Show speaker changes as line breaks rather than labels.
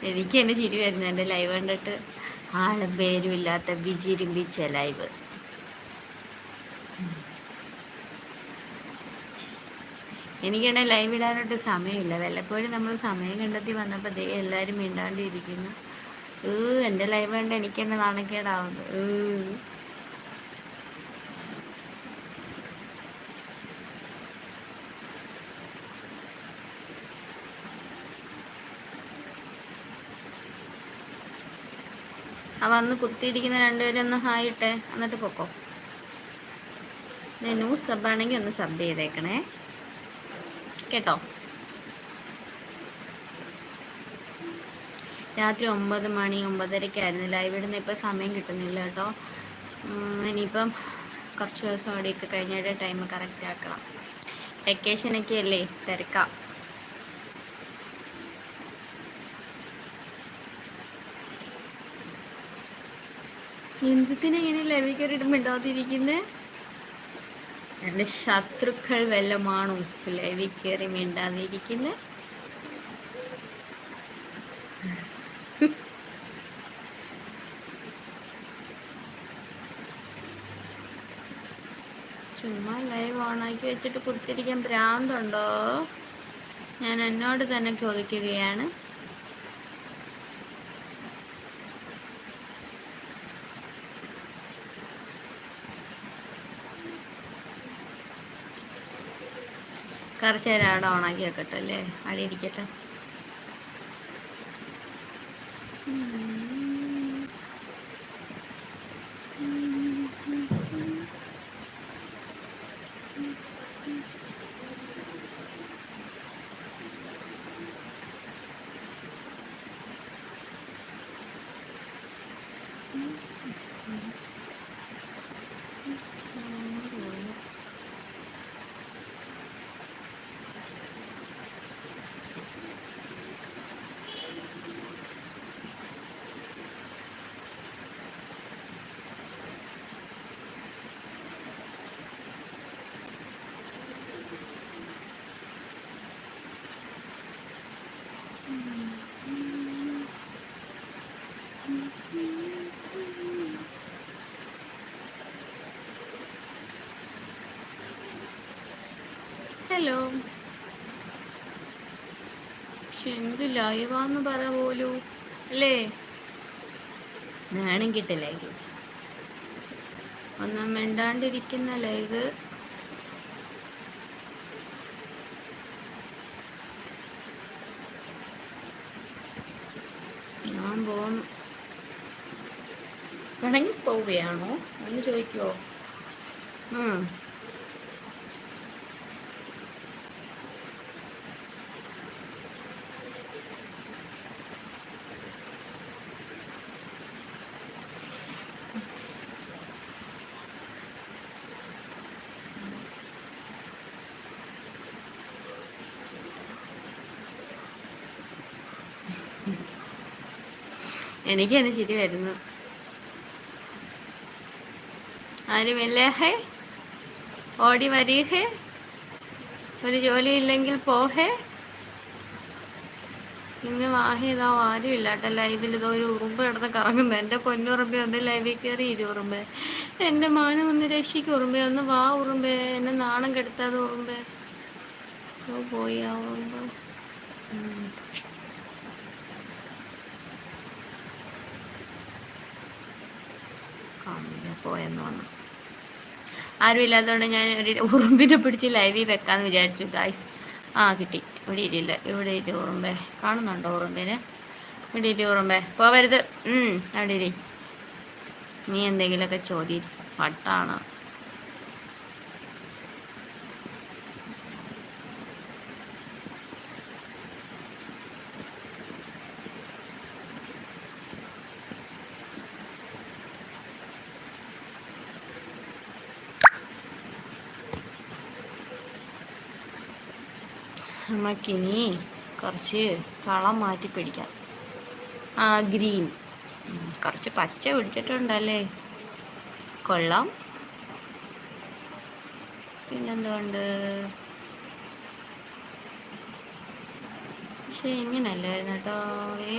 എനിക്ക് തന്നെ ചിരി വരുന്നു എൻ്റെ ലൈവ് കണ്ടിട്ട്. ആളും പേരും ഇല്ലാത്ത വിജിരിമ്പിച്ച ലൈവ്. എനിക്കാണെ ലൈവ് ഇടാനായിട്ട് സമയമില്ല. വല്ലപ്പോഴും നമ്മൾ സമയം കണ്ടെത്തി വന്നപ്പോൾ ദേ എല്ലാവരും മിണ്ടാണ്ടിരിക്കുന്നു. എൻ്റെ ലൈവ് കണ്ട് എനിക്ക് തന്നെ നാണക്കേടാവുന്നു. വന്ന് കുത്തിയിരിക്കുന്ന രണ്ടുപേരും ഒന്ന് ഹായ് ഇട്ടേ, എന്നിട്ട് പൊക്കോ. ന്യൂസ് സബ്ബാണെങ്കിൽ ഒന്ന് സബ് ചെയ്തേക്കണേ കേട്ടോ. രാത്രി 9 മണി 9:30 ലൈവ് ഇടുന്ന. ഇപ്പോൾ സമയം കിട്ടുന്നില്ല കേട്ടോ. ഇനിയിപ്പം കുറച്ച് ദിവസം അവിടെയൊക്കെ കഴിഞ്ഞിട്ട് ടൈം കറക്റ്റ് ആക്കണം. വെക്കേഷനൊക്കെ അല്ലേ, തിരക്കാം. എന്തിനാ ലൈവിൽ കയറിയിട്ട് മിണ്ടാതിരിക്കുന്നത്? എൻ്റെ ശത്രുക്കൾ വല്ലമാണോ ലൈവിൽ കയറി മിണ്ടാതിരിക്കുന്നത്? ചുമ്മാ ലൈവ് ഓണാക്കി വെച്ചിട്ട് കുത്തിരിക്കാൻ ഭ്രാന്തുണ്ടോ? ഞാൻ എന്നോട് തന്നെ ചോദിക്കുകയാണ്. കുറച്ച് നേരം അവിടെ ഓണാക്കി വെക്കട്ടെ അല്ലേ, അവിടെ ഇരിക്കട്ടെ. ഹലോ, പക്ഷെ എന്ത് ലൈവാന്ന് പറ പോലൂ അല്ലേ? ഞാനും കിട്ടില്ല ഒന്നും മിണ്ടാണ്ടിരിക്കുന്ന ലൈവ്. ഞാൻ പോന്നു. പിണങ്ങി പോവുകയാണോ എന്ന് ചോദിക്കുവോ? എനിക്ക് തന്നെ ചിരി വരുന്നു. ആരുമില്ലേ? ഹേ, ഓടി വരീഹേ, ഒരു ജോലി ഇല്ലെങ്കിൽ പോഹേ. ഇന്ന് വാഹിതാ ആരും ഇല്ലാട്ട ലൈവിൽ. ഇതോ ഒരു ഉറുമ്പ് കിടന്ന് കറങ്ങുന്നു. എൻ്റെ പൊന്നുറുമ്പേ ഒന്ന് ലൈവിൽ കയറി ഉറുമ്പേ. എൻ്റെ മാനം ഒന്ന് രക്ഷിക്കും ഉറുമ്പേ. ഒന്ന് വാ ഉറുമ്പേ, എന്നെ നാണം കെടുത്താതെ ഉറുമ്പേ. പോയി ആ ഉറുമ്പ്. പോയെന്ന് വന്നു. ആരും ഇല്ലാത്തതുകൊണ്ട് ഞാൻ ഒരു ഉറുമ്പിനെ പിടിച്ച് ലൈവിൽ വെക്കാമെന്ന് വിചാരിച്ചു ഗായ്സ്. കിട്ടി. ഇവിടെ ഇരില്ല, ഇവിടെ ഇരി ഉറുമ്പേ. കാണുന്നുണ്ടോ ഉറുമ്പിനെ? ഇവിടെ ഇരി ഉറുമ്പേ, പോവരുത്. അവിടെ ഇരി. നീ എന്തെങ്കിലുമൊക്കെ ചോദി. വട്ടാണ്. നമുക്കിനി കുറച്ച് കളം മാറ്റി പിടിക്കാം. ഗ്രീൻ. കുറച്ച് പച്ച പിടിച്ചിട്ടുണ്ടല്ലേ, കൊള്ളാം. പിന്നെന്തുകൊണ്ട്? പക്ഷേ ഇങ്ങനല്ലായിരുന്നു കേട്ടോ.